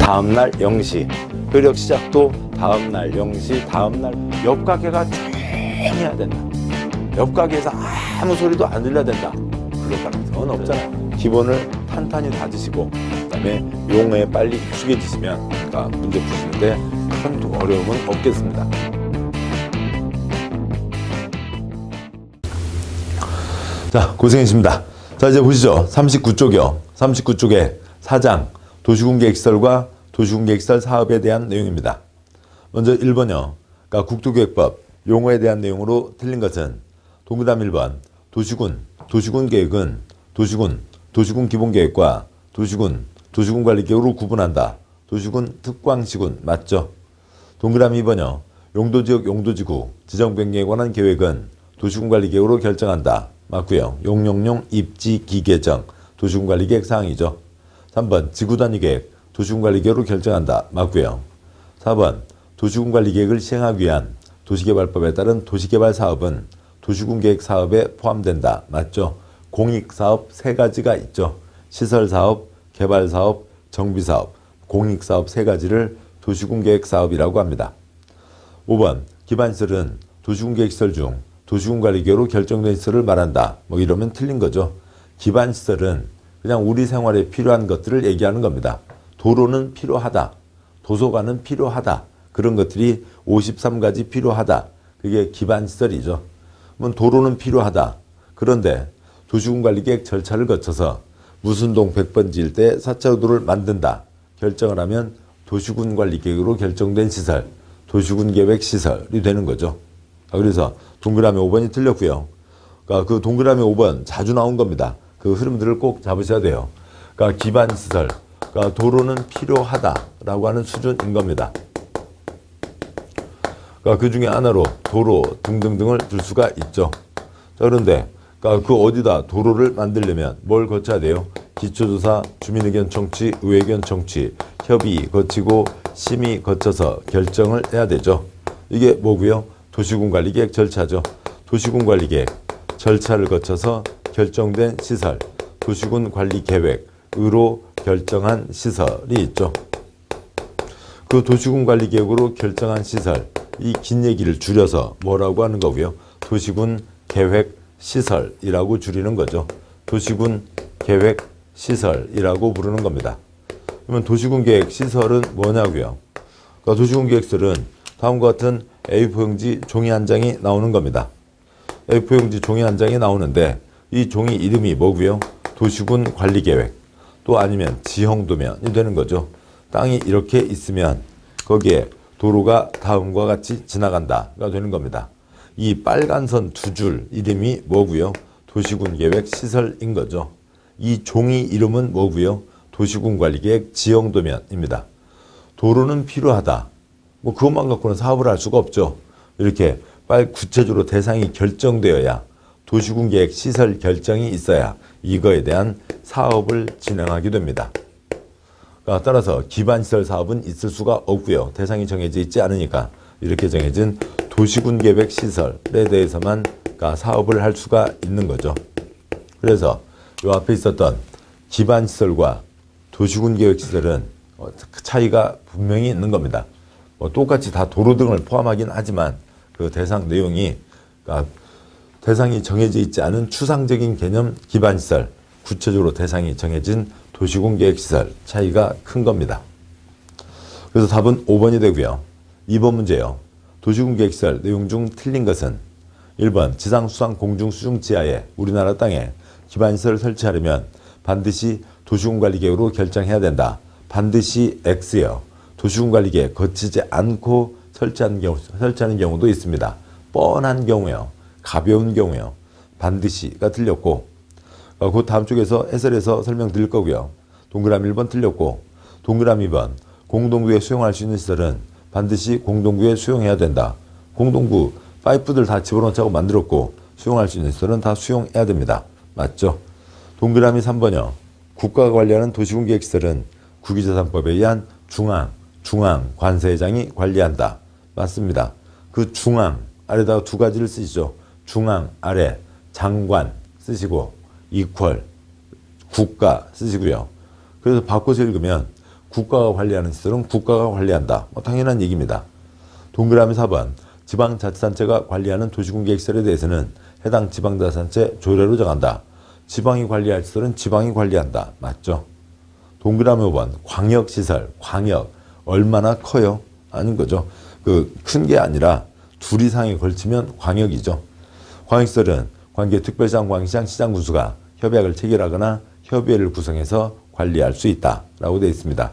다음날 0시, 효력 시작도 다음날 0시, 다음날 옆 가게가 조용해야 된다. 옆 가게에서 아무 소리도 안 들려야 된다. 그럴 가능성은 없잖아요. 기본을 탄탄히 다지시고 그다음에 용어에 빨리 익숙해지시면 문제 푸시는데 큰 어려움은 없겠습니다. 자, 고생했습니다. 자, 이제 보시죠. 39쪽이요. 39쪽에 4장 도시군계획시설과 도시군계획시설 사업에 대한 내용입니다. 먼저 1번이요. 그러니까 국토교획법 용어에 대한 내용으로 틀린 것은 동그라미 1번 도시군계획은 도시군 기본계획과 도시군 관리계획으로 구분한다. 도시군 특광시군 맞죠? 동그라미 2번이요. 용도지역 용도지구 지정변경에 관한 계획은 도시군 관리계획으로 결정한다. 맞고요. 용용용 입지 기계정 도시군 관리계획 사항이죠. 3번 지구단위계획 도시군 관리계획으로 결정한다. 맞고요. 4번 도시군 관리계획을 시행하기 위한 도시개발법에 따른 도시개발 사업은 도시군 계획 사업에 포함된다. 맞죠? 공익사업 세 가지가 있죠. 시설사업, 개발사업, 정비사업, 공익사업 세 가지를 도시군 계획 사업이라고 합니다. 5번 기반시설은 도시군 계획시설 중 도시군 관리계획으로 결정된 시설을 말한다. 뭐 이러면 틀린 거죠. 기반시설은 그냥 우리 생활에 필요한 것들을 얘기하는 겁니다. 도로는 필요하다. 도서관은 필요하다. 그런 것들이 53가지 필요하다. 그게 기반시설이죠. 그러면 도로는 필요하다. 그런데 도시군 관리계획 절차를 거쳐서 무슨 동 100번지 일대에 4차 도로를 만든다. 결정을 하면 도시군 관리계획으로 결정된 시설, 도시군 계획 시설이 되는 거죠. 그래서 동그라미 5번이 틀렸고요. 그러니까 그 동그라미 5번 자주 나온 겁니다. 그 흐름들을 꼭 잡으셔야 돼요. 그러니까 기반시설, 그러니까 도로는 필요하다라고 하는 수준인 겁니다. 그러니까 그 중에 하나로 도로 등등등을 들 수가 있죠. 자, 그런데 그러니까 그 어디다 도로를 만들려면 뭘 거쳐야 돼요? 기초조사, 주민의견 청취, 의회견 청취, 협의 거치고 심의 거쳐서 결정을 해야 되죠. 이게 뭐고요? 도시군 관리계획 절차죠. 도시군 관리계획 절차를 거쳐서 결정된 시설, 도시군 관리계획으로 결정한 시설이 있죠. 그 도시군 관리계획으로 결정한 시설, 이 긴 얘기를 줄여서 뭐라고 하는 거고요? 도시군 계획 시설이라고 줄이는 거죠. 도시군 계획 시설이라고 부르는 겁니다. 그러면 도시군 계획 시설은 뭐냐고요? 그러니까 도시군 계획시설은 다음과 같은 A4용지 종이 한 장이 나오는 겁니다. A4용지 종이 한 장이 나오는데 이 종이 이름이 뭐고요? 도시군 관리계획 또 아니면 지형도면이 되는 거죠. 땅이 이렇게 있으면 거기에 도로가 다음과 같이 지나간다가 되는 겁니다. 이 빨간 선 두 줄 이름이 뭐고요? 도시군 계획 시설인 거죠. 이 종이 이름은 뭐고요? 도시군 관리계획 지형도면입니다. 도로는 필요하다. 뭐 그것만 갖고는 사업을 할 수가 없죠. 이렇게 빨리 구체적으로 대상이 결정되어야 도시군 계획 시설 결정이 있어야 이거에 대한 사업을 진행하게 됩니다. 그러니까 따라서 기반시설 사업은 있을 수가 없고요. 대상이 정해져 있지 않으니까 이렇게 정해진 도시군 계획 시설에 대해서만 그러니까 사업을 할 수가 있는 거죠. 그래서 이 앞에 있었던 기반시설과 도시군 계획 시설은 차이가 분명히 있는 겁니다. 똑같이 다 도로 등을 포함하긴 하지만 그 대상 내용이 그러니까 대상이 정해져 있지 않은 추상적인 개념 기반시설, 구체적으로 대상이 정해진 도시군 계획시설 차이가 큰 겁니다. 그래서 답은 5번이 되고요. 2번 문제요. 도시군 계획시설 내용 중 틀린 것은 1번 지상, 수상, 공중, 수중, 지하에 우리나라 땅에 기반시설을 설치하려면 반드시 도시군 관리계획으로 결정해야 된다. 반드시 X요. 도시군 관리계획 거치지 않고 설치하는 경우도 있습니다. 뻔한 경우요. 가벼운 경우요. 반드시가 틀렸고 그 다음 쪽에서 해설해서 설명드릴 거고요. 동그라미 1번 틀렸고 동그라미 2번 공동구에 수용할 수 있는 시설은 반드시 공동구에 수용해야 된다. 공동구 파이프들 다 집어넣자고 만들었고 수용할 수 있는 시설은 다 수용해야 됩니다. 맞죠? 동그라미 3번이요. 국가가 관리하는 도시군 계획시설은 국유재산법에 의한 중앙 관세회장이 관리한다. 맞습니다. 그 중앙 아래다가 두 가지를 쓰시죠. 중앙 아래 장관 쓰시고 이퀄 국가 쓰시고요. 그래서 바꿔서 읽으면 국가가 관리하는 시설은 국가가 관리한다. 뭐 당연한 얘기입니다. 동그라미 4번. 지방자치단체가 관리하는 도시군계획시설에 대해서는 해당 지방자치단체 조례로 정한다. 지방이 관리할 시설은 지방이 관리한다. 맞죠? 동그라미 5번. 광역시설. 광역. 얼마나 커요? 아닌 거죠. 큰 게 아니라 둘 이상에 걸치면 광역이죠. 광역시설은 관계특별시장, 광역시장, 시장 군수가 협약을 체결하거나 협의회를 구성해서 관리할 수 있다. 라고 되어 있습니다.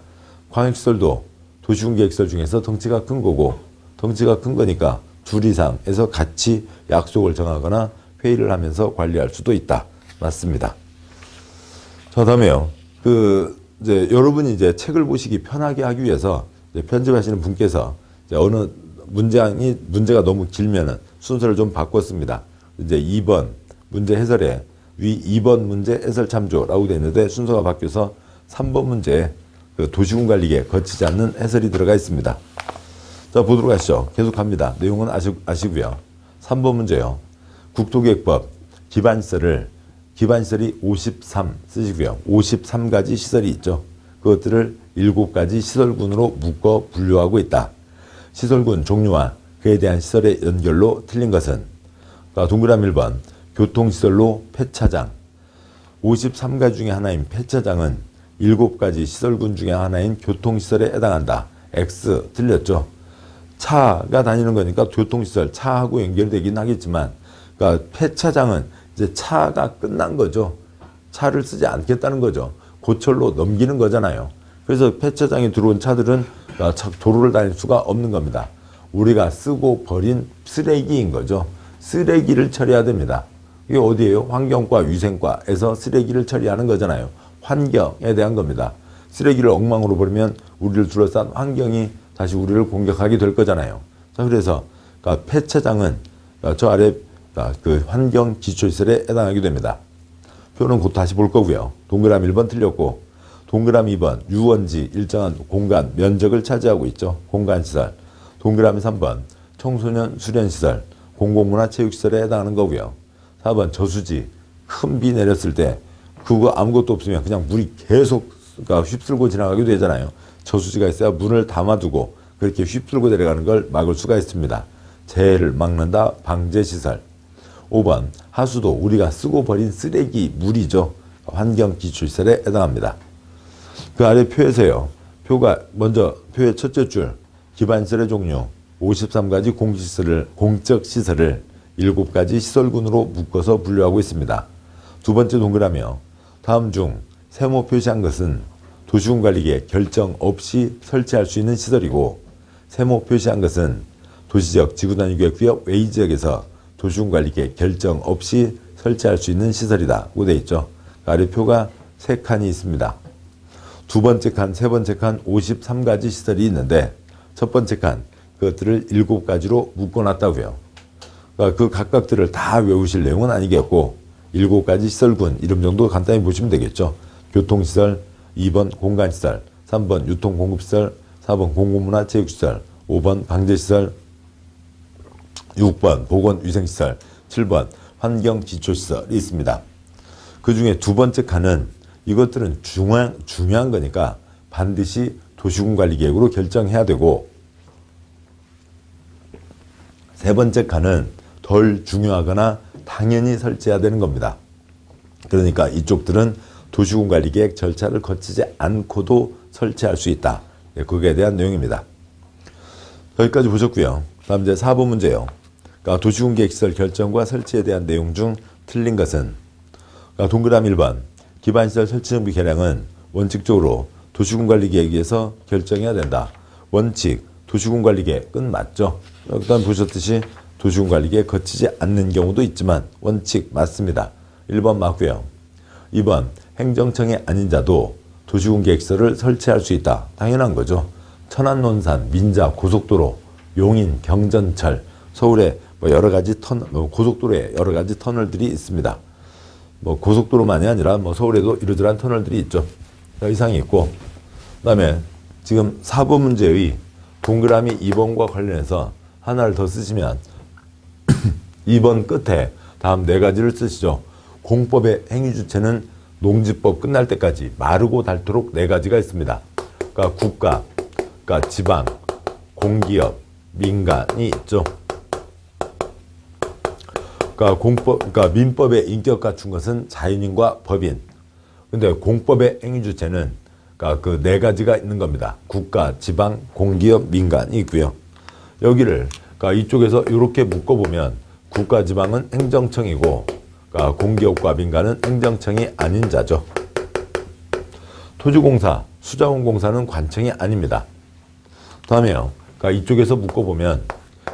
광역시설도 도시군계획시설 중에서 덩치가 큰 거고, 덩치가 큰 거니까 둘 이상에서 같이 약속을 정하거나 회의를 하면서 관리할 수도 있다. 맞습니다. 자, 다음에요. 이제 여러분이 이제 책을 보시기 편하게 하기 위해서 이제 편집하시는 분께서 이제 어느 문제가 너무 길면은 순서를 좀 바꿨습니다. 이제 2번 문제 해설에 위 2번 문제 해설 참조라고 되어 있는데 순서가 바뀌어서 3번 문제에 도시군관리계획 거치지 않는 해설이 들어가 있습니다. 자, 보도록 하시죠. 계속 갑니다. 내용은 아시고요. 3번 문제요. 국토계획법 기반시설이 53 쓰시고요. 53가지 시설이 있죠. 그것들을 7가지 시설군으로 묶어 분류하고 있다. 시설군 종류와 그에 대한 시설의 연결로 틀린 것은 동그라미 1번 교통시설로 폐차장. 53가지 중에 하나인 폐차장은 7가지 시설군 중에 하나인 교통시설에 해당한다. X 틀렸죠. 차가 다니는 거니까 교통시설, 차하고 연결되긴 하겠지만, 그러니까 폐차장은 이제 차가 끝난 거죠. 차를 쓰지 않겠다는 거죠. 고철로 넘기는 거잖아요. 그래서 폐차장에 들어온 차들은 도로를 다닐 수가 없는 겁니다. 우리가 쓰고 버린 쓰레기인 거죠. 쓰레기를 처리해야 됩니다. 이게 어디예요? 환경과 위생과에서 쓰레기를 처리하는 거잖아요. 환경에 대한 겁니다. 쓰레기를 엉망으로 버리면 우리를 둘러싼 환경이 다시 우리를 공격하게 될 거잖아요. 자, 그래서 폐차장은 저 아래 환경기초시설에 해당하게 됩니다. 표는 곧 다시 볼 거고요. 동그라미 1번 틀렸고, 동그라미 2번 유원지 일정한 공간, 면적을 차지하고 있죠. 공간시설. 동그라미 3번 청소년 수련시설, 공공문화체육시설에 해당하는 거고요. 4번 저수지, 큰 비 내렸을 때 그거 아무것도 없으면 그냥 물이 계속 휩쓸고 지나가게 되잖아요. 저수지가 있어야 물을 담아두고 그렇게 휩쓸고 내려가는 걸 막을 수가 있습니다. 재해를 막는다. 방제시설. 5번 하수도, 우리가 쓰고 버린 쓰레기 물이죠. 환경기초시설에 해당합니다. 그 아래 표에서요. 먼저 표의 첫째 줄 기반시설의 종류 53가지 공적시설을 7가지 시설군으로 묶어서 분류하고 있습니다. 두 번째 동그라미요. 다음 중 세모 표시한 것은 도시군관리계획 결정 없이 설치할 수 있는 시설이고, 세모 표시한 것은 도시적 지구단위계획구역 외지역에서 도시군관리계획 결정 없이 설치할 수 있는 시설이다. 고 되어 있죠. 아래 표가 3칸이 있습니다. 두 번째 칸, 세 번째 칸 53가지 시설이 있는데 첫 번째 칸 그것들을 7가지로 묶어놨다고요. 그 각각들을 다 외우실 내용은 아니겠고 7가지 시설군 이름 정도 간단히 보시면 되겠죠. 교통시설, 2번 공간시설, 3번 유통공급시설, 4번 공공문화체육시설, 5번 방제시설, 6번 보건위생시설, 7번 환경기초시설이 있습니다. 그 중에 두 번째 칸은 이것들은 중요한 거니까 반드시 도시군관리계획으로 결정해야 되고, 세 번째 칸은 덜 중요하거나 당연히 설치해야 되는 겁니다. 그러니까 이쪽들은 도시군관리계획 절차를 거치지 않고도 설치할 수 있다. 거기에 대한 내용입니다. 여기까지 보셨고요. 다음 이제 4번 문제예요. 그러니까 도시군계획시설 결정과 설치에 대한 내용 중 틀린 것은, 그러니까 동그라미 1번 기반시설 설치정비 계량은 원칙적으로 도시군관리계획에서 결정해야 된다. 원칙 도시군관리계획은 맞죠. 일단 보셨듯이 도시군관리계획 거치지 않는 경우도 있지만 원칙 맞습니다. 1번 맞고요. 2번 행정청이 아닌 자도 도시군계획시설을 설치할 수 있다. 당연한 거죠. 천안논산, 민자, 고속도로, 용인, 경전철, 서울에 여러 가지 고속도로에 여러 가지 터널들이 있습니다. 고속도로만이 아니라 서울에도 이러저러한 터널들이 있죠. 이상이 있고, 그 다음에 지금 4번 문제의 동그라미 2번과 관련해서 하나를 더 쓰시면 2번 끝에 다음 4가지를 쓰시죠. 공법의 행위주체는 농지법 끝날 때까지 마르고 닳도록 4가지가 있습니다. 그러니까 국가, 그러니까 지방, 공기업, 민간이 있죠. 그러니까 민법에 인격 갖춘 것은 자연인과 법인. 근데 공법의 행위 주체는 그러니까 그 네 가지가 있는 겁니다. 국가, 지방, 공기업, 민간이 있고요. 여기를 그러니까 이쪽에서 이렇게 묶어보면 국가, 지방은 행정청이고, 그러니까 공기업과 민간은 행정청이 아닌 자죠. 토지공사, 수자원공사는 관청이 아닙니다. 다음에요. 그러니까 이쪽에서 묶어보면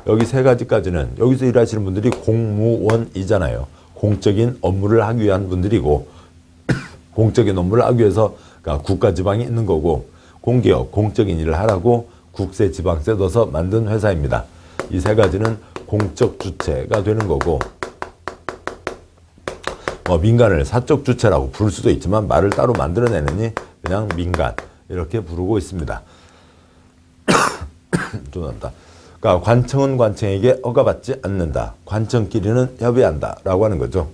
여기 세 가지까지는 여기서 일하시는 분들이 공무원이잖아요. 공적인 업무를 하기 위한 분들이고 공적인 업무를 하기 위해서 그러니까 국가, 지방이 있는 거고 공기업, 공적인 일을 하라고 국세, 지방세 넣어서 만든 회사입니다. 이 세 가지는 공적 주체가 되는 거고 민간을 사적 주체라고 부를 수도 있지만 말을 따로 만들어내느니 그냥 민간 이렇게 부르고 있습니다. 죄송합니다. 그러니까 관청은 관청에게 허가받지 않는다. 관청끼리는 협의한다 라고 하는 거죠.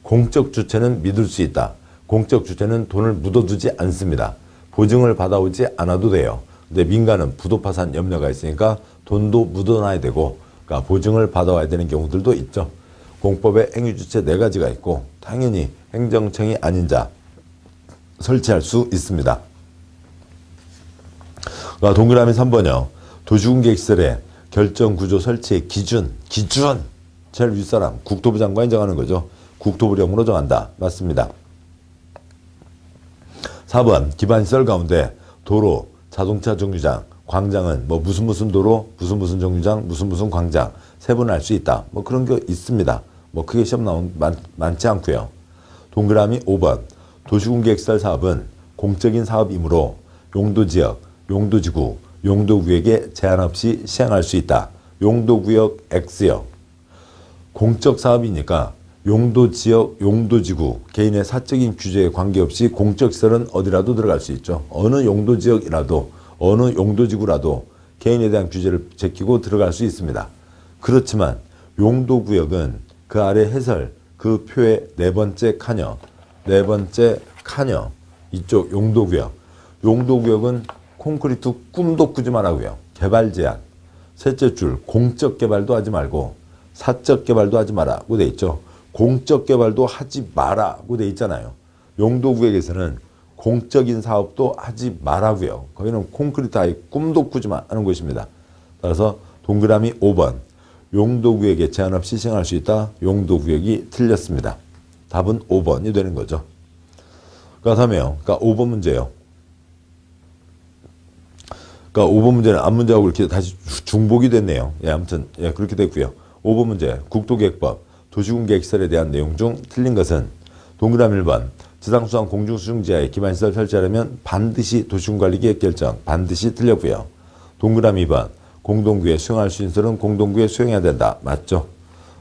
공적 주체는 믿을 수 있다. 공적 주체는 돈을 묻어두지 않습니다. 보증을 받아오지 않아도 돼요. 근데 민간은 부도파산 염려가 있으니까 돈도 묻어놔야 되고 그러니까 보증을 받아와야 되는 경우들도 있죠. 공법의 행위주체 네 가지가 있고 당연히 행정청이 아닌 자 설치할 수 있습니다. 그러니까 동그라미 3번이요. 도시군계시설의 결정구조 설치의 기준 제일 윗사람 국토부 장관이 정하는 거죠. 국토부령으로 정한다. 맞습니다. 4번 기반시설 가운데 도로, 자동차 정류장, 광장은 뭐 무슨 도로, 무슨 정류장, 무슨 광장 세분할 수 있다. 뭐 그런 게 있습니다. 뭐 크게 시험 나온 많지 않고요. 동그라미 5번 도시군계시설 사업은 공적인 사업이므로 용도지역, 용도지구, 용도구역에 제한 없이 시행할 수 있다. 용도구역 X역 공적 사업이니까 용도지역, 용도지구 개인의 사적인 규제에 관계없이 공적시설은 어디라도 들어갈 수 있죠. 어느 용도지역이라도 어느 용도지구라도 개인에 대한 규제를 제끼고 들어갈 수 있습니다. 그렇지만 용도구역은 그 아래 해설 그 표의 네 번째 칸이요. 이쪽 용도구역은 콘크리트 꿈도 꾸지 말라고요. 개발 제한. 셋째 줄 공적 개발도 하지 말고 사적 개발도 하지 마라고 돼 있죠. 공적 개발도 하지 마라고 돼 있잖아요. 용도구역에서는 공적인 사업도 하지 마라고요. 거기는 콘크리트 아예 꿈도 꾸지 마 하는 곳입니다. 따라서 동그라미 5번 용도구역에 제한 없이 시행할 수 있다. 용도구역이 틀렸습니다. 답은 5번이 되는 거죠. 그 다음에요. 그러니까 5번 문제예요. 그러니까 5번 문제는 앞 문제하고 이렇게 다시 중복이 됐네요. 예, 아무튼 예, 그렇게 됐고요. 5번 문제 국토계획법 도시군계획시설에 대한 내용 중 틀린 것은 동그라미 1번 지상수상 공중수중지하에 기반시설 설치하려면 반드시 도시군관리계획 결정 반드시 틀렸고요. 동그라미 2번 공동구에 수용할 수 있는 시설은 공동구에 수용해야 된다. 맞죠?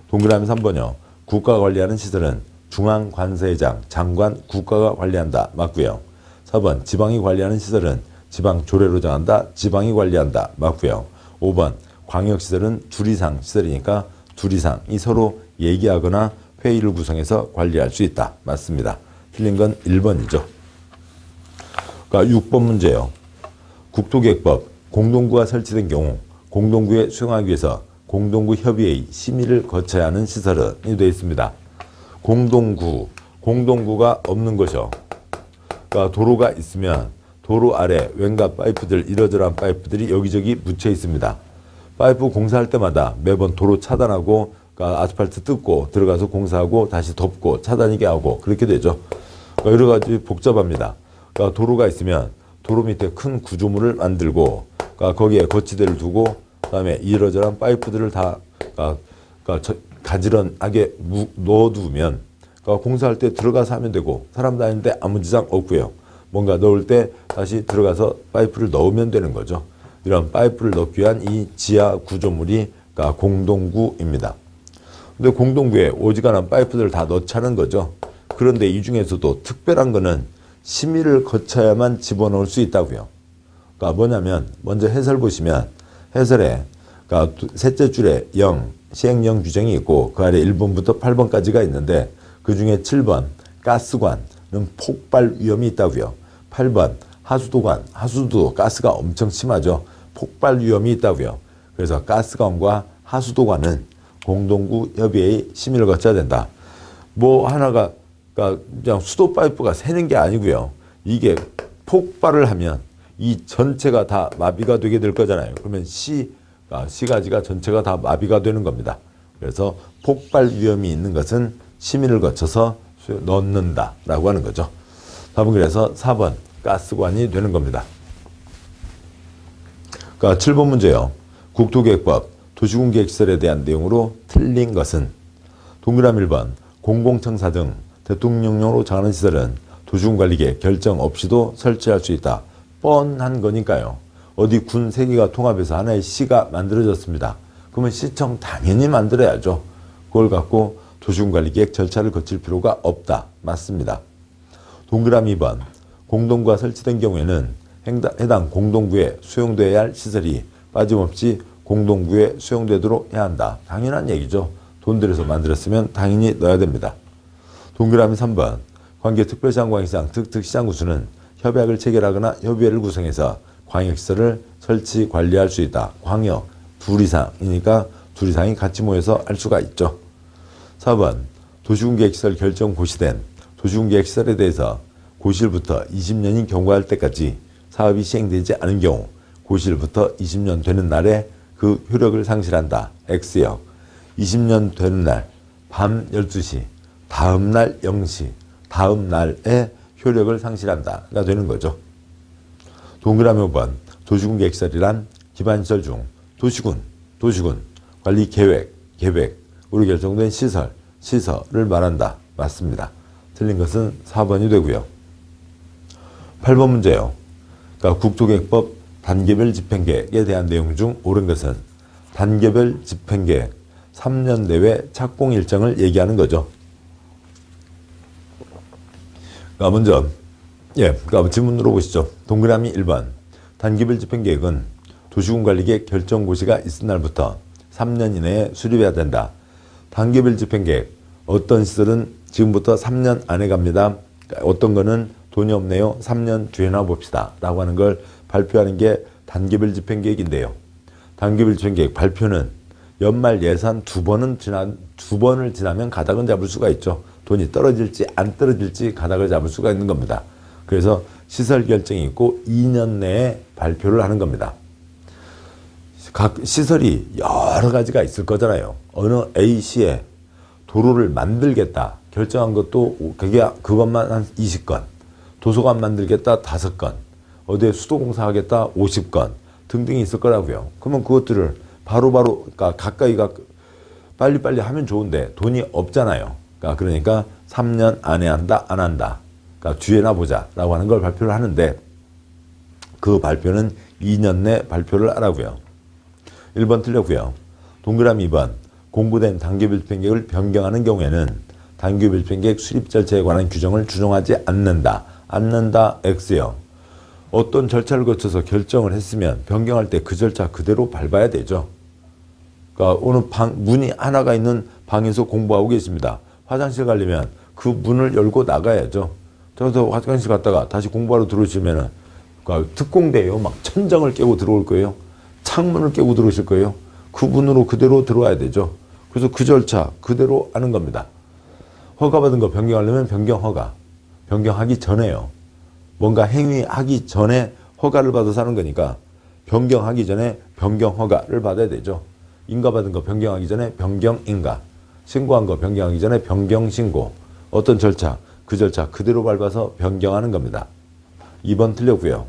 동그라미 3번요. 국가가 관리하는 시설은 중앙관세장 장관 국가가 관리한다. 맞고요. 4번 지방이 관리하는 시설은 지방 조례로 정한다. 지방이 관리한다. 맞고요. 5번 광역시설은 둘 이상 시설이니까 둘 이상이 서로 얘기하거나 회의를 구성해서 관리할 수 있다. 맞습니다. 틀린 건 1번이죠. 그러니까 6번 문제예요. 국토계획법 공동구가 설치된 경우 공동구에 수용하기 위해서 공동구 협의회의 심의를 거쳐야 하는 시설은 되어 있습니다. 공동구가 없는 것이요. 그러니까 도로가 있으면 도로 아래 왠가 파이프들 이러저러한 파이프들이 여기저기 묻혀 있습니다. 파이프 공사할 때마다 매번 도로 차단하고 그러니까 아스팔트 뜯고 들어가서 공사하고 다시 덮고 차단이게 하고 그렇게 되죠. 그러니까 여러 가지 복잡합니다. 그러니까 도로가 있으면 도로 밑에 큰 구조물을 만들고 그러니까 거기에 거치대를 두고 그다음에 이러저러한 파이프들을 다 그러니까 가지런하게 넣어두면 그러니까 공사할 때 들어가서 하면 되고 사람 다니는데 아무 지장 없고요. 뭔가 넣을 때 다시 들어가서 파이프를 넣으면 되는 거죠. 이런 파이프를 넣기 위한 이 지하 구조물이 그러니까 공동구입니다. 근데 공동구에 오지간한 파이프들을 다 넣자는 거죠. 그런데 이 중에서도 특별한 거는 심의를 거쳐야만 집어넣을 수 있다고요. 그러니까 뭐냐면 먼저 해설 보시면 해설에 그러니까 셋째 줄에 0, 시행령 규정이 있고 그 아래 1번부터 8번까지가 있는데 그 중에 7번 가스관은 폭발 위험이 있다고요. 8번 하수도 가스가 엄청 심하죠. 폭발 위험이 있다고요. 그래서 가스관과 하수도관은 공동구 협의회의 심의를 거쳐야 된다. 뭐 하나가 그냥 수도 파이프가 새는 게 아니고요. 이게 폭발을 하면 이 전체가 다 마비가 되게 될 거잖아요. 그러면 시가지가 전체가 다 마비가 되는 겁니다. 그래서 폭발 위험이 있는 것은 심의를 거쳐서 넣는다라고 하는 거죠. 답은 그래서 4번 가스관이 되는 겁니다. 7번 문제요. 국토계획법 도시군계획시설에 대한 내용으로 틀린 것은 동그라미 1번 공공청사 등 대통령령으로 정하는 시설은 도시군관리계획 결정 없이도 설치할 수 있다. 뻔한 거니까요. 어디 군 3개가 통합해서 하나의 시가 만들어졌습니다. 그러면 시청 당연히 만들어야죠. 그걸 갖고 도시군관리계획 절차를 거칠 필요가 없다. 맞습니다. 동그라미 2번 공동구가 설치된 경우에는 해당 공동구에 수용되어야 할 시설이 빠짐없이 공동구에 수용되도록 해야 한다. 당연한 얘기죠. 돈 들여서 만들었으면 당연히 넣어야 됩니다. 동그라미 3번 관계특별시장 광역시장 특특시장 구수는 협약을 체결하거나 협의회를 구성해서 광역시설을 설치 관리할 수 있다. 광역 둘 이상이니까 둘 이상이 같이 모여서 할 수가 있죠. 4번 도시군계획시설 결정 고시된 도시군계획시설에 대해서 고시일부터 20년이 경과할 때까지 사업이 시행되지 않은 경우 고시일부터 20년 되는 날에 그 효력을 상실한다. X역 20년 되는 날 밤 12시 다음 날 0시 다음 날에 효력을 상실한다가 되는 거죠. 동그라미 5번 도시군계획시설이란 기반시설 중 도시군 관리 계획으로 결정된 시설을 말한다. 맞습니다. 틀린 것은 4번이 되고요. 8번 문제요. 국토계획법 단계별 집행계획에 대한 내용 중 옳은 것은 단계별 집행계획 3년 내외 착공 일정을 얘기하는 거죠. 먼저 질문으로 보시죠. 동그라미 1번 단계별 집행계획은 도시군관리계획 결정고시가 있은 날부터 3년 이내에 수립해야 된다. 단계별 집행계획 어떤 시설은 지금부터 3년 안에 갑니다. 어떤 거는 돈이 없네요. 3년 뒤에나 봅시다. 라고 하는 걸 발표하는 게 단계별 집행계획인데요. 단계별 집행계획 발표는 연말 예산 두 번을 지나면 가닥은 잡을 수가 있죠. 돈이 떨어질지 안 떨어질지 가닥을 잡을 수가 있는 겁니다. 그래서 시설 결정이 있고 2년 내에 발표를 하는 겁니다. 각 시설이 여러 가지가 있을 거잖아요. 어느 A시에 도로를 만들겠다 결정한 것도 그것만 한 20건, 도서관 만들겠다 5건, 어디에 수도공사 하겠다 50건 등등이 있을 거라고요. 그러면 그것들을 바로바로 가까이가 빨리빨리 하면 좋은데 돈이 없잖아요. 그러니까 3년 안에 한다 안 한다. 뒤에나 보자 라고 하는 걸 발표를 하는데 그 발표는 2년 내 발표를 하라고요. 1번 틀렸고요. 동그라미 2번 공부된 단계별 집행계획을 변경하는 경우에는 단계별 집행계획 수립 절차에 관한 규정을 준용하지 않는다. X요. 어떤 절차를 거쳐서 결정을 했으면 변경할 때 그 절차 그대로 밟아야 되죠. 어느 문이 하나가 있는 방에서 공부하고 계십니다. 화장실 가려면 그 문을 열고 나가야죠. 저기서 화장실 갔다가 다시 공부하러 들어오시면은 특공대요. 막 천장을 깨고 들어올 거예요. 창문을 깨고 들어오실 거예요. 그 문으로 그대로 들어와야 되죠. 그래서 그 절차 그대로 하는 겁니다. 허가받은 거 변경하려면 변경허가. 변경하기 전에요. 뭔가 행위하기 전에 허가를 받아서 하는 거니까 변경하기 전에 변경허가를 받아야 되죠. 인가받은 거 변경하기 전에 변경인가. 신고한 거 변경하기 전에 변경신고. 어떤 절차, 그 절차 그대로 밟아서 변경하는 겁니다. 2번 틀렸고요.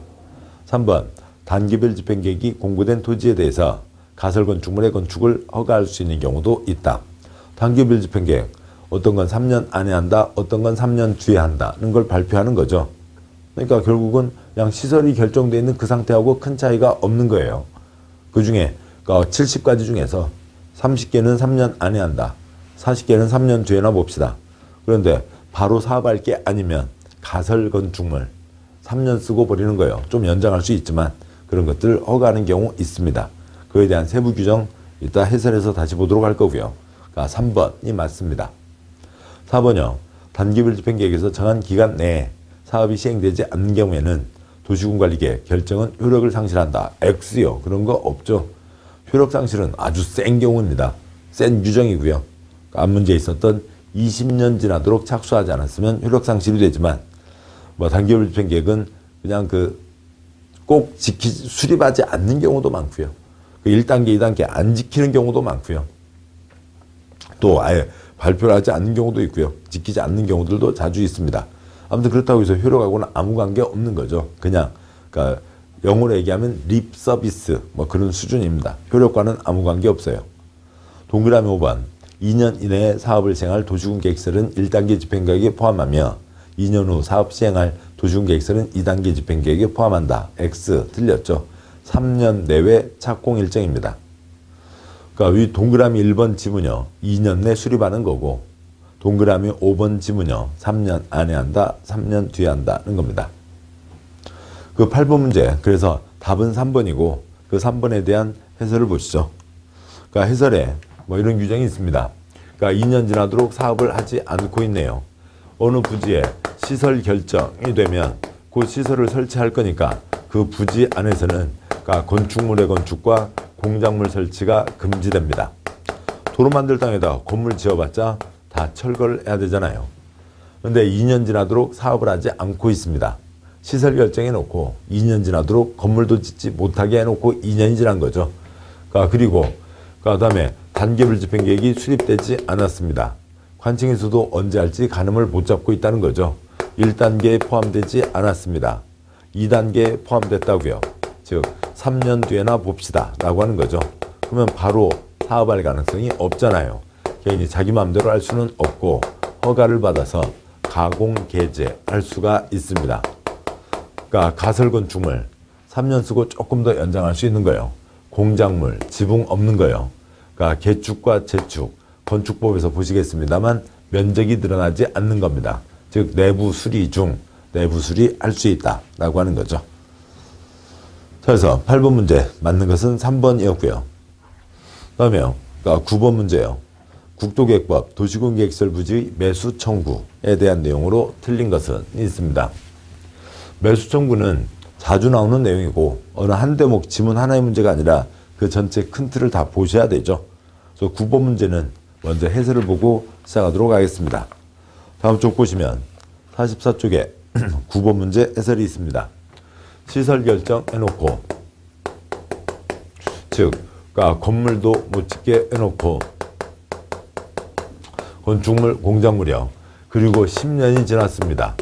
3번 단계별 집행계획이 공부된 토지에 대해서 가설건축물의 건축을 허가할 수 있는 경우도 있다. 단계별 집행계획 어떤 건 3년 안에 한다, 어떤 건 3년 뒤에 한다는 걸 발표하는 거죠. 그러니까 결국은 그냥 시설이 결정되어 있는 그 상태하고 큰 차이가 없는 거예요. 그 중에 70가지 중에서 30개는 3년 안에 한다. 40개는 3년 뒤에나 봅시다. 그런데 바로 사업할 게 아니면 가설건축물 3년 쓰고 버리는 거예요. 좀 연장할 수 있지만 그런 것들 허가하는 경우 있습니다. 그에 대한 세부 규정 이따 해설해서 다시 보도록 할 거고요. 3번이 맞습니다. 4번요. 단계별 집행계획에서 정한 기간 내에 사업이 시행되지 않는 경우에는 도시군관리계획 결정은 효력을 상실한다. X요. 그런 거 없죠. 효력 상실은 아주 센 경우입니다. 센 규정이고요. 앞 문제에 있었던 20년 지나도록 착수하지 않았으면 효력 상실이 되지만 뭐 단계별 집행계획은 그냥 꼭 수립하지 않는 경우도 많고요. 1단계, 2단계 안 지키는 경우도 많고요. 또 아예 발표를 하지 않는 경우도 있고요. 지키지 않는 경우들도 자주 있습니다. 아무튼 그렇다고 해서 효력하고는 아무 관계 없는 거죠. 그냥 그러니까 영어로 얘기하면 립 서비스 뭐 그런 수준입니다. 효력과는 아무 관계 없어요. 동그라미 5번 2년 이내에 사업을 시행할 도시군 계획서는 1단계 집행계획에 포함하며 2년 후 사업 시행할 도시군 계획서는 2단계 집행계획에 포함한다. X 틀렸죠. 3년 내외 착공 일정입니다. 그러니까 위 동그라미 1번 지문요. 2년 내 수립하는 거고 동그라미 5번 지문요. 3년 안에 한다. 3년 뒤에 한다는 겁니다. 8번 문제. 그래서 답은 3번이고 그 3번에 대한 해설을 보시죠. 그러니까 해설에 뭐 이런 규정이 있습니다. 그러니까 2년 지나도록 사업을 하지 않고 있네요. 어느 부지에 시설 결정이 되면 그 시설을 설치할 거니까 그 부지 안에서는 그러니까 건축물의 건축과 공작물 설치가 금지됩니다. 도로 만들 땅에다 건물 지어봤자 다 철거를 해야 되잖아요. 그런데 2년 지나도록 사업을 하지 않고 있습니다. 시설 결정해놓고 2년 지나도록 건물도 짓지 못하게 해놓고 2년이 지난 거죠. 그리고 그 다음에 단계별 집행계획이 수립되지 않았습니다. 관청에서도 언제 할지 가늠을 못 잡고 있다는 거죠. 1단계에 포함되지 않았습니다. 2단계에 포함됐다고요. 즉 3년 뒤에나 봅시다 라고 하는 거죠. 그러면 바로 사업할 가능성이 없잖아요. 개인이 자기 마음대로 할 수는 없고 허가를 받아서 가공 개제할 수가 있습니다. 그러니까 가설건축물 3년 쓰고 조금 더 연장할 수 있는 거예요. 공작물, 지붕 없는 거예요. 그러니까 개축과 재축, 건축법에서 보시겠습니다만 면적이 늘어나지 않는 겁니다. 즉 내부 수리 중 내부 수리 할 수 있다라고 하는 거죠. 그래서 8번 문제 맞는 것은 3번이었고요. 그다음에요. 그러니까 9번 문제예요. 국토계획법 도시군계획설 부지 매수 청구에 대한 내용으로 틀린 것은 있습니다. 매수 청구는 자주 나오는 내용이고 어느 한 대목 지문 하나의 문제가 아니라 그 전체 큰 틀을 다 보셔야 되죠. 그래서 9번 문제는 먼저 해설을 보고 시작하도록 하겠습니다. 다음 쪽 보시면 44쪽에 9번 문제 해설이 있습니다. 시설 결정 해놓고 즉 그러니까 건물도 못 짓게 해놓고 건축물 공작물이요. 그리고 10년이 지났습니다.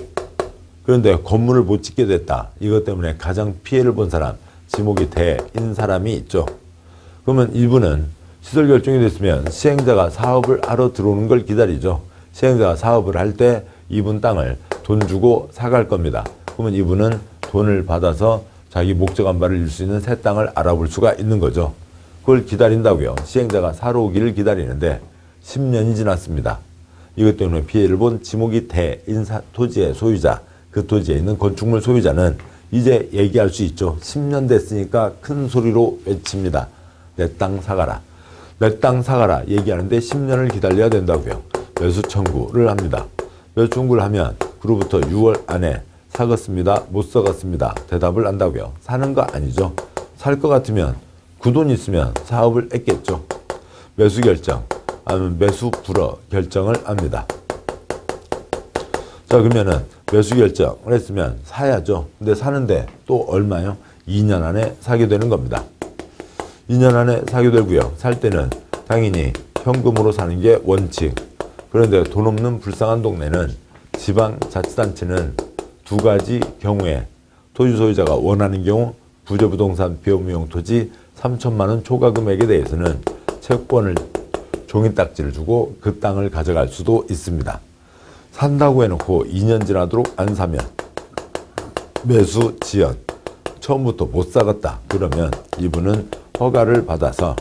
그런데 건물을 못 짓게 됐다. 이것 때문에 가장 피해를 본 사람, 지목이 대인 사람이 있죠. 그러면 이분은 시설 결정이 됐으면 시행자가 사업을 하러 들어오는 걸 기다리죠. 시행자가 사업을 할 때 이분 땅을 돈 주고 사갈 겁니다. 그러면 이분은 돈을 받아서 자기 목적 안발을 이룰 수 있는 새 땅을 알아볼 수가 있는 거죠. 그걸 기다린다고요. 시행자가 사러 오기를 기다리는데 10년이 지났습니다. 이것 때문에 피해를 본 지목이 대인 토지의 소유자, 그 토지에 있는 건축물 소유자는 이제 얘기할 수 있죠. 10년 됐으니까 큰 소리로 외칩니다. 내 땅 사가라. 내 땅 사가라 얘기하는데 10년을 기다려야 된다고요. 매수 청구를 합니다. 매수 청구를 하면 그로부터 6월 안에 사겠습니다. 못 사겠습니다. 대답을 한다고요. 사는 거 아니죠. 살 것 같으면 그 돈 있으면 사업을 했겠죠. 매수 결정 아니면 매수 불허 결정을 합니다. 자 그러면은 매수 결정을 했으면 사야죠. 근데 사는데 또 얼마요? 2년 안에 사게 되는 겁니다. 2년 안에 사게 되고요. 살 때는 당연히 현금으로 사는 게 원칙. 그런데 돈 없는 불쌍한 동네는 지방자치단체는 두 가지 경우에 토지 소유자가 원하는 경우 부재부동산 비업무용 토지 3천만 원 초과 금액에 대해서는 채권을 종이딱지를 주고 그 땅을 가져갈 수도 있습니다. 산다고 해놓고 2년 지나도록 안 사면 매수 지연 처음부터 못 사겠다 그러면 이분은 허가를 받아서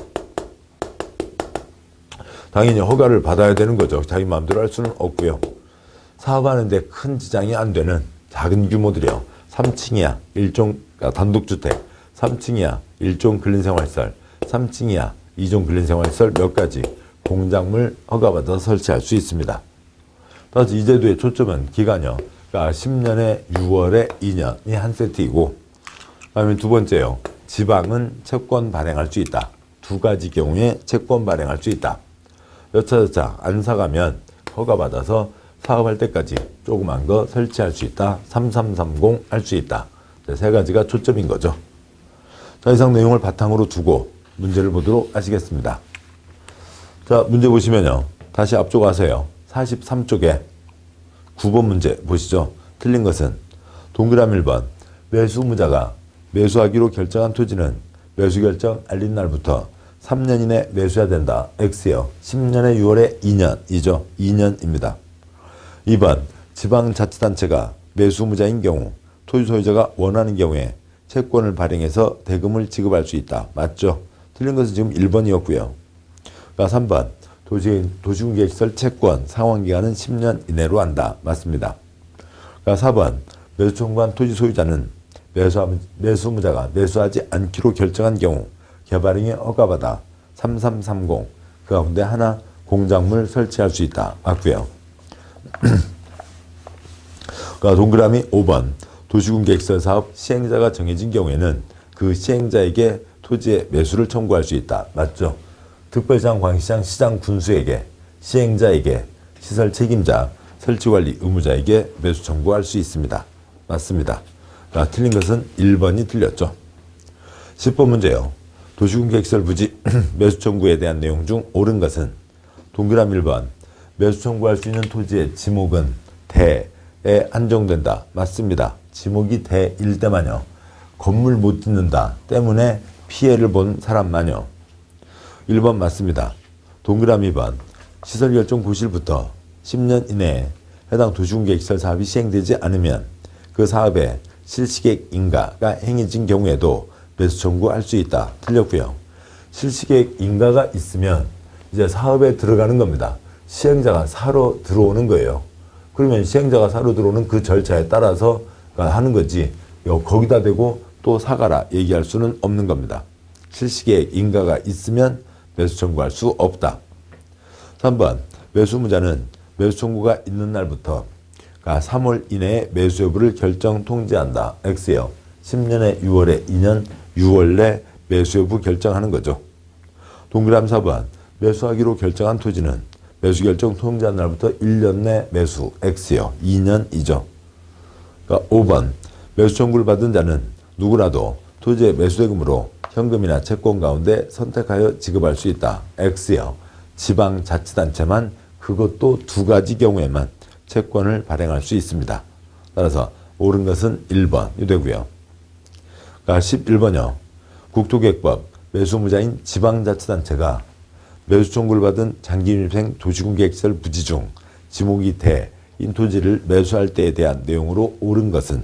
당연히 허가를 받아야 되는 거죠. 자기 마음대로 할 수는 없고요. 사업하는데 큰 지장이 안 되는 작은 규모들이요. 3층이야 일종 단독주택, 3층이야 일종 근린생활시설, 3층이야 2종 근린생활시설 몇 가지 공작물 허가받아서 설치할 수 있습니다. 따라서 이 제도의 초점은 기간요. 그러니까 10년에 6월에 2년이 한 세트이고, 그다음에 두 번째요. 지방은 채권 발행할 수 있다. 두 가지 경우에 채권 발행할 수 있다. 여차저차 안 사가면 허가받아서 사업할 때까지 조그만 거 설치할 수 있다. 3330 할 수 있다. 세 가지가 초점인 거죠. 자, 이상 내용을 바탕으로 두고 문제를 보도록 하시겠습니다. 자, 문제 보시면요. 다시 앞쪽 와서요. 43쪽에 9번 문제 보시죠. 틀린 것은 동그라미 1번 매수무자가 매수하기로 결정한 토지는 매수 결정 알린 날부터 3년 이내 매수해야 된다. X요. 10년에 6월에 2년이죠. 2년입니다. 2번 지방자치단체가 매수무자인 경우 토지 소유자가 원하는 경우에 채권을 발행해서 대금을 지급할 수 있다. 맞죠? 틀린 것은 지금 1번이었고요. 3번 도시군계시설 채권 상환기간은 10년 이내로 한다. 맞습니다. 4번 매수 청구한 토지 소유자는 매수무자가 매수하지 않기로 결정한 경우 개발행위 허가받아 3330 그 가운데 하나 공작물 설치할 수 있다. 맞고요. 동그라미 5번 도시군계시설 사업 시행자가 정해진 경우에는 그 시행자에게 토지의 매수를 청구할 수 있다. 맞죠? 특별시장, 광시장, 시장, 군수에게, 시행자에게, 시설 책임자, 설치관리 의무자에게 매수 청구할 수 있습니다. 맞습니다. 틀린 것은 1번이 틀렸죠. 10번 문제요. 도시군계시설 부지 매수 청구에 대한 내용 중 옳은 것은 동그라미 1번 매수 청구할 수 있는 토지의 지목은 대에 한정된다. 맞습니다. 지목이 대일 때만요. 건물 못 짓는다 때문에 피해를 본 사람만요. 1번 맞습니다. 동그라미 2번 시설 결정 고시일부터 10년 이내에 해당 도시군계시설 사업이 시행되지 않으면 그 사업의 실시계획 인가가 행해진 경우에도 매수 청구할 수 있다. 틀렸고요. 실시계획 인가가 있으면 이제 사업에 들어가는 겁니다. 시행자가 사러 들어오는 거예요. 그러면 시행자가 사러 들어오는 그 절차에 따라서 하는 거지 거기다 대고 또 사가라 얘기할 수는 없는 겁니다. 실시계획 인가가 있으면 매수 청구할 수 없다. 3번 매수무자는 매수 청구가 있는 날부터 3월 이내에 매수 여부를 결정 통지한다. X요. 10년에 6월에 2년 6월 내 매수 여부 결정하는 거죠. 동그라미 4번 매수하기로 결정한 토지는 매수 결정 통지한 날부터 1년 내 매수 X요. 2년이죠. 5번 매수 청구를 받은 자는 누구라도 토지의 매수대금으로 현금이나 채권 가운데 선택하여 지급할 수 있다. X요. 지방자치단체만 그것도 두 가지 경우에만 채권을 발행할 수 있습니다. 따라서 옳은 것은 1번이 되고요. 11번이요. 국토계획법 매수무자인 지방자치단체가 매수 청구를 받은 장기임생 도시군계획시설 부지 중 지목이 대인 토지를 매수할 때에 대한 내용으로 옳은 것은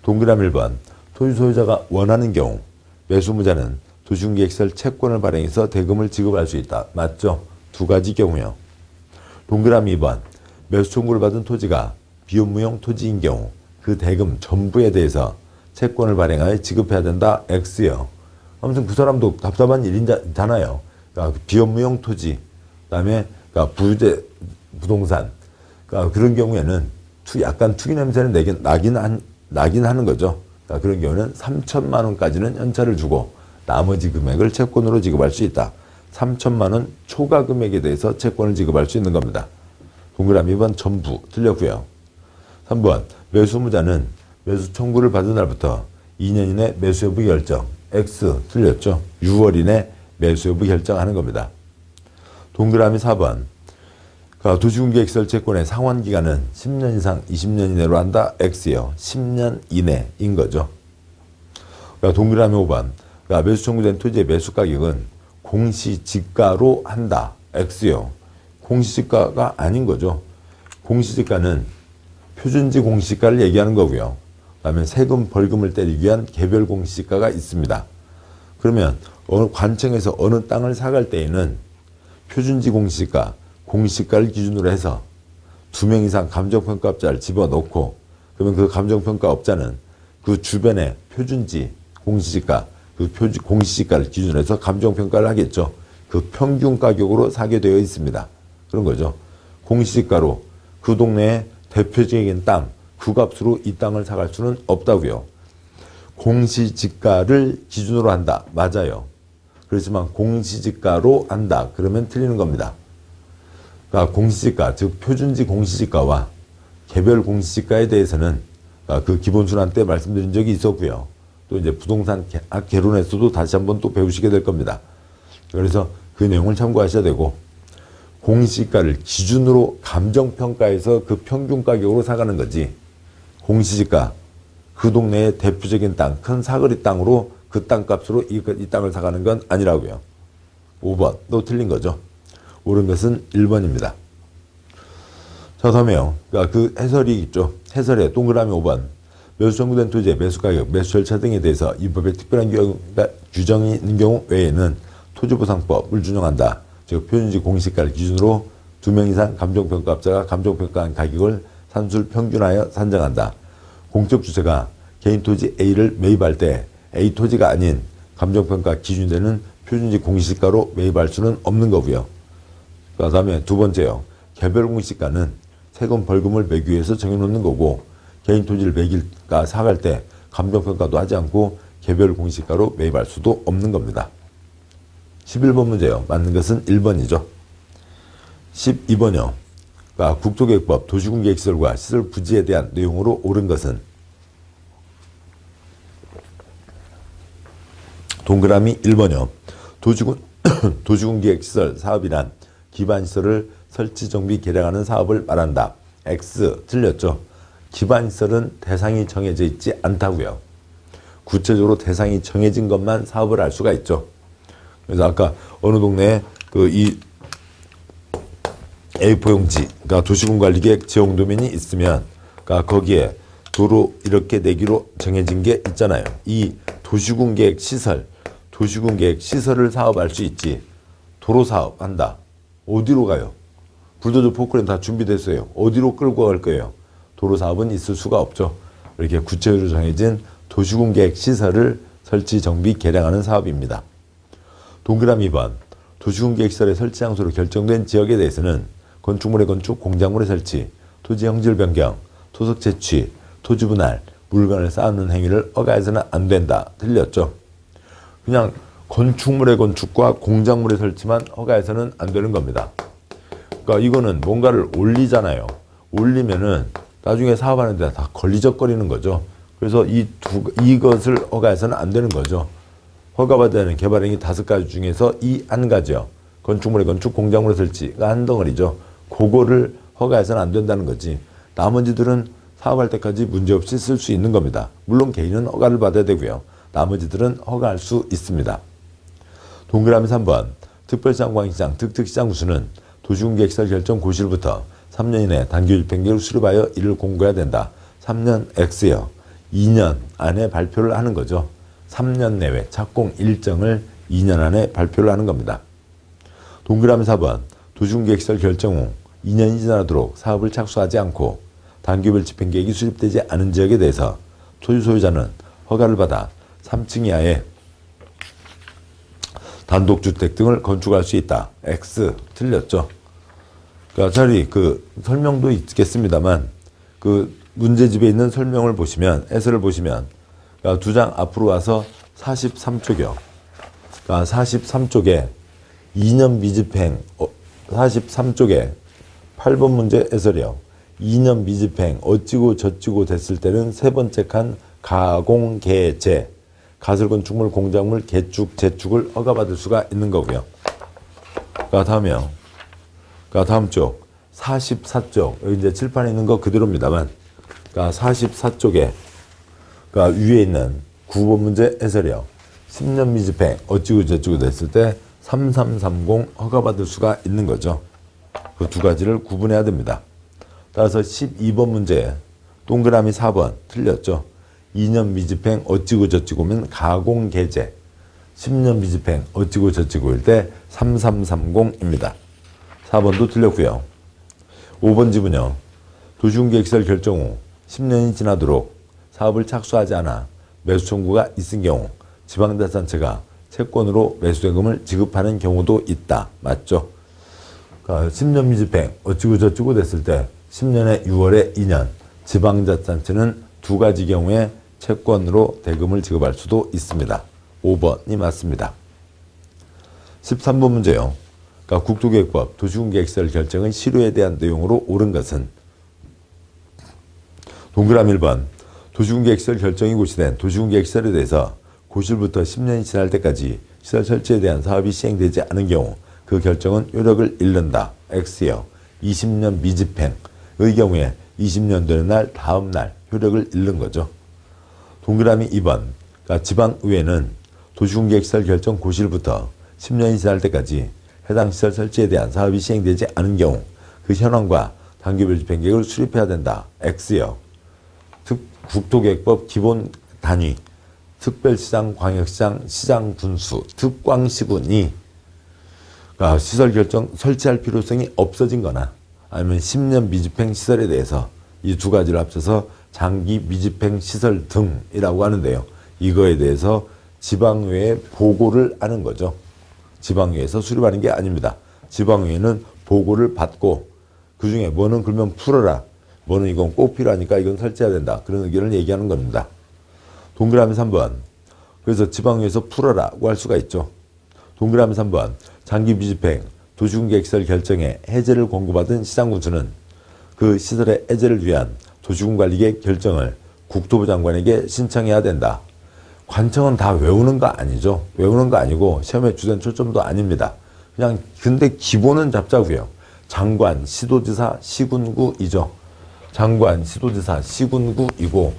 동그라미 1번 토지 소유자가 원하는 경우 매수무자는 도시군계획시설 채권을 발행해서 대금을 지급할 수 있다. 맞죠? 두 가지 경우요. 동그라미 2번 매수 청구를 받은 토지가 비업무용 토지인 경우 그 대금 전부에 대해서 채권을 발행하여 지급해야 된다. X요. 아무튼 그 사람도 답답한 일이잖아요. 그러니까 비업무용 토지, 그다음에 부유재 부동산, 그런 경우에는 약간 투기 냄새는 나긴 하는 거죠. 그런 경우는 3천만 원까지는 현찰을 주고 나머지 금액을 채권으로 지급할 수 있다. 3천만 원 초과 금액에 대해서 채권을 지급할 수 있는 겁니다. 동그라미 2번 전부 틀렸고요. 3번 매수무자는 매수 청구를 받은 날부터 2년 이내 매수 여부 결정. X 틀렸죠. 6월 이내 매수 여부 결정하는 겁니다. 동그라미 4번 도시군계획시설 채권의 상환기간은 10년 이상 20년 이내로 한다. X요. 10년 이내인 거죠. 동그라미 5번 매수 청구된 토지의 매수가격은 공시지가로 한다. X요. 공시지가가 아닌 거죠. 공시지가는 표준지 공시지가를 얘기하는 거고요. 그다음에 세금 벌금을 때리기 위한 개별 공시지가가 있습니다. 그러면 관청에서 어느 땅을 사갈 때에는 표준지 공시지가, 공시지가를 기준으로 해서 2명 이상 감정평가업자를 집어넣고 그러면 그 감정평가업자는 그 주변에 표준지 공시지가, 공시지가를 기준으로 해서 감정평가를 하겠죠. 그 평균 가격으로 사게 되어 있습니다. 그런 거죠. 공시지가로 그 동네의 대표적인 땅 그 값으로 이 땅을 사갈 수는 없다고요. 공시지가를 기준으로 한다. 맞아요. 그렇지만 공시지가로 한다. 그러면 틀리는 겁니다. 그러니까 공시지가, 즉 표준지 공시지가와 개별 공시지가에 대해서는 그 기본순환 때 말씀드린 적이 있었고요. 또 이제 부동산 개론에서도 다시 한번 또 배우시게 될 겁니다. 그래서 그 내용을 참고하셔야 되고, 공시지가를 기준으로 감정평가해서 그 평균 가격으로 사가는 거지, 공시지가, 그 동네의 대표적인 땅, 큰 사거리 땅으로 그 땅값으로 이 땅을 사가는 건 아니라고요. 5번, 또 틀린 거죠. 옳은 것은 1번입니다. 자, 다음에요. 그러니까 그 해설이 있죠. 해설에 동그라미 5번. 매수 청구된 토지의 매수 가격, 매수 절차 등에 대해서 이 법에 특별한 규정이 있는 경우 외에는 토지보상법을 준용한다. 즉 표준지 공시가를 기준으로 2명 이상 감정평가업자가 감정평가한 가격을 산술 평균하여 산정한다. 공적 주체가 개인 토지 A를 매입할 때 A 토지가 아닌 감정평가 기준이 되는 표준지 공시가로 매입할 수는 없는 거고요. 그 다음에 두 번째요. 개별 공시가는 세금 벌금을 매기 위해서 정해놓는 거고, 개인 토지를 매길까 사갈 때 감정평가도 하지 않고 개별 공시가로 매입할 수도 없는 겁니다. 11번 문제요. 맞는 것은 1번이죠. 12번이요. 그러니까 국토계획법 도시군계획시설과 시설 부지에 대한 내용으로 옳은 것은 동그라미 1번이요. 도시군계획시설 사업이란 기반시설을 설치, 정비, 개량하는 사업을 말한다. X 틀렸죠. 기반시설은 대상이 정해져 있지 않다고요. 구체적으로 대상이 정해진 것만 사업을 할 수가 있죠. 그래서 아까 어느 동네에 이 A4용지, 그러니까 도시군관리계획 지역도면이 있으면, 그러니까 거기에 도로 이렇게 내기로 정해진 게 있잖아요. 이 도시군계획 시설, 도시군계획 시설을 사업할 수 있지. 도로 사업 한다. 어디로 가요? 불도저 포크레인 다 준비됐어요. 어디로 끌고 갈 거예요? 도로 사업은 있을 수가 없죠. 이렇게 구체적으로 정해진 도시군계획 시설을 설치, 정비, 개량하는 사업입니다. 동그라미 2번. 도시군계획시설의 설치 장소로 결정된 지역에 대해서는 건축물의 건축, 공작물의 설치, 토지 형질 변경, 토석 채취, 토지 분할, 물건을 쌓는 행위를 허가해서는 안 된다. 틀렸죠. 그냥 건축물의 건축과 공작물의 설치만 허가해서는 안 되는 겁니다. 그러니까 이거는 뭔가를 올리잖아요. 올리면은 나중에 사업하는 데 다 걸리적거리는 거죠. 그래서 이것을 허가해서는 안 되는 거죠. 허가받아야 하는 개발행위 5가지 중에서 이 한 가지요. 건축물의 건축, 공작물의 설치가 한 덩어리죠. 그거를 허가해서는 안 된다는 거지. 나머지들은 사업할 때까지 문제없이 쓸 수 있는 겁니다. 물론 개인은 허가를 받아야 되고요. 나머지들은 허가할 수 있습니다. 동그라미 3번. 특별시장, 광시장, 특특시장 구수는 도시군계획시설 결정 고시일부터 3년 이내 단기 집행계획을 수립하여 이를 공고해야 된다. 3년 X요. 2년 안에 발표를 하는 거죠. 3년 내외 착공 일정을 2년 안에 발표를 하는 겁니다. 동그라미 4번. 도시군계획시설 결정 후 2년이 지나도록 사업을 착수하지 않고 단기별 집행계획이 수립되지 않은 지역에 대해서 토지 소유자는 허가를 받아 3층 이하의 단독주택 등을 건축할 수 있다. X 틀렸죠. 그러니까 자리 설명도 있겠습니다만 문제집에 있는 설명을 보시면, 해설을 보시면, 그러니까 2장 앞으로 와서 43쪽이요. 그러니까 43쪽에 2년 미집행, 43쪽에 8번 문제 해설이요. 2년 미집행 어찌고 저찌고 됐을 때는 세 번째 칸 가공, 개, 재, 가설건축물, 공작물, 개축, 재축을 허가받을 수가 있는 거고요. 그러니까 다음이요. 그러니까 다음 쪽 44쪽, 여기 이제 칠판에 있는 거 그대로입니다만, 그러니까 44쪽에 그러니까 위에 있는 9번 문제 해설이요. 10년 미집행 어찌고 저찌고 됐을 때 3330 허가받을 수가 있는 거죠. 그 두 가지를 구분해야 됩니다. 따라서 12번 문제 동그라미 4번 틀렸죠. 2년 미집행 어찌고 저찌고면 가공개재, 10년 미집행 어찌고 저찌고일 때 3330입니다. 4번도 틀렸고요. 5번 집은요. 도시군계획시설 결정 후 10년이 지나도록 사업을 착수하지 않아 매수 청구가 있은 경우 지방자치단체가 채권으로 매수대금을 지급하는 경우도 있다. 맞죠? 그러니까 10년 미집행 어찌고 저찌고 됐을 때 10년에 6월에 2년 지방자치단체는 두 가지 경우에 채권으로 대금을 지급할 수도 있습니다. 5번이 맞습니다. 13번 문제요. 그러니까 국토계획법 도시군계획시설 결정의 실효에 대한 내용으로 옳은 것은 동그라미 1번 도시군계획시설 결정이 고시된 도시군계획시설에 대해서 고실부터 10년이 지날 때까지 시설 설치에 대한 사업이 시행되지 않은 경우 그 결정은 효력을 잃는다. X요. 20년 미집행의 경우에 20년 되는 날 다음 날 효력을 잃는 거죠. 동그라미 2번 그러니까 지방의회는 도시군계획시설 결정 고실부터 10년이 지날 때까지 해당 시설 설치에 대한 사업이 시행되지 않은 경우 그 현황과 단계별 집행계획을 수립해야 된다. X요. 국토계획법 기본 단위 특별시장, 광역시장, 시장 군수, 특광시군이 그러니까 시설 결정 설치할 필요성이 없어진 거나 아니면 10년 미집행 시설에 대해서 이 두 가지를 합쳐서 장기 미집행 시설 등이라고 하는데요. 이거에 대해서 지방의회에 보고를 하는 거죠. 지방의회에서 수립하는 게 아닙니다. 지방의회는 보고를 받고 그중에 뭐는 그러면 풀어라. 뭐는 이건 꼭 필요하니까 이건 설치해야 된다. 그런 의견을 얘기하는 겁니다. 동그라미 3번. 그래서 지방의회에서 풀어라고 할 수가 있죠. 동그라미 3번. 장기 미집행 도시군계획시설 결정에 해제를 권고받은 시장군수는 그 시설의 해제를 위한 도시군관리계획 결정을 국토부 장관에게 신청해야 된다. 관청은 다 외우는 거 아니죠. 외우는 거 아니고 시험에 주된 초점도 아닙니다. 그냥 근데 기본은 잡자고요. 장관, 시도지사, 시군구이죠. 장관, 시도지사, 시군구이고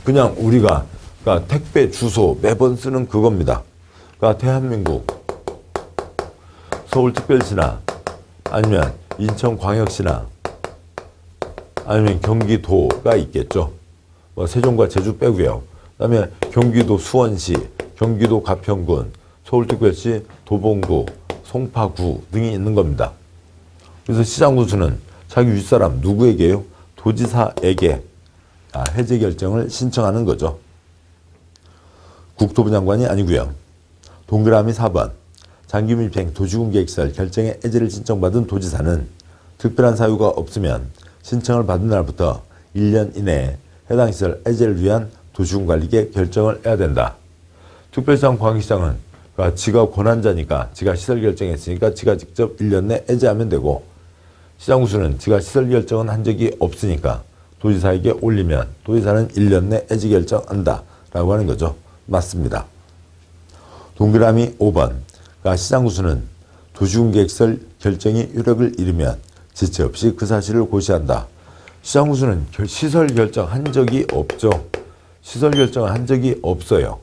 그냥 우리가 그러니까 택배 주소 매번 쓰는 그겁니다. 그러니까 대한민국 서울특별시나 아니면 인천광역시나 아니면 경기도가 있겠죠. 뭐 세종과 제주 빼고요. 그다음에 경기도 수원시, 경기도 가평군, 서울특별시 도봉구, 송파구 등이 있는 겁니다. 그래서 시장군수는 자기 윗사람 누구에게요? 도지사에게 해제 결정을 신청하는 거죠. 국토부 장관이 아니고요. 동그라미 4번. 장기밀평 도시군계획시설 결정에 해제를 신청받은 도지사는 특별한 사유가 없으면 신청을 받은 날부터 1년 이내에 해당 시설 해제를 위한 도시군관리계획 결정을 해야 된다. 특별시장, 광역시장은 그러니까 지가 권한자니까 지가 시설 결정했으니까 지가 직접 1년 내 해제하면 되고 시장군수는 지가 시설 결정은 한 적이 없으니까 도지사에게 올리면 도지사는 1년 내 해제 결정한다 라고 하는 거죠. 맞습니다. 동그라미 5번. 그러니까 시장군수는 도시군계획시설 결정이 효력을 잃으면 지체 없이 그 사실을 고시한다. 시장군수는 시설 결정 한 적이 없죠. 시설 결정을 한 적이 없어요.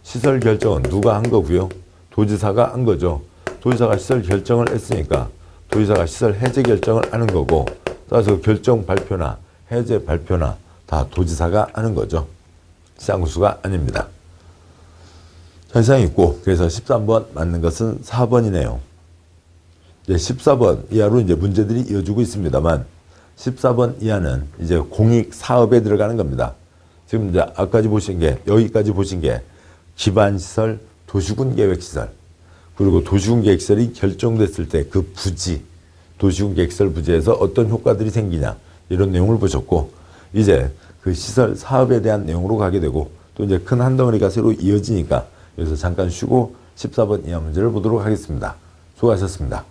시설 결정은 누가 한 거고요? 도지사가 한 거죠. 도지사가 시설 결정을 했으니까 도지사가 시설 해제 결정을 하는 거고 따라서 결정 발표나 해제 발표나 다 도지사가 하는 거죠. 시장군수가 아닙니다. 자, 이상 있고 그래서 13번 맞는 것은 4번이네요. 이제 14번 이하로 이제 문제들이 이어지고 있습니다만 14번 이하는 이제 공익 사업에 들어가는 겁니다. 지금 이제 아까지 보신 게 여기까지 보신 게 기반시설, 도시군계획시설 그리고 도시군계획시설이 결정됐을 때 그 부지, 도시군계획시설 부지에서 어떤 효과들이 생기냐 이런 내용을 보셨고 이제 그 시설 사업에 대한 내용으로 가게 되고 또 이제 큰 한 덩어리가 새로 이어지니까 여기서 잠깐 쉬고 14번 이하 문제를 보도록 하겠습니다. 수고하셨습니다.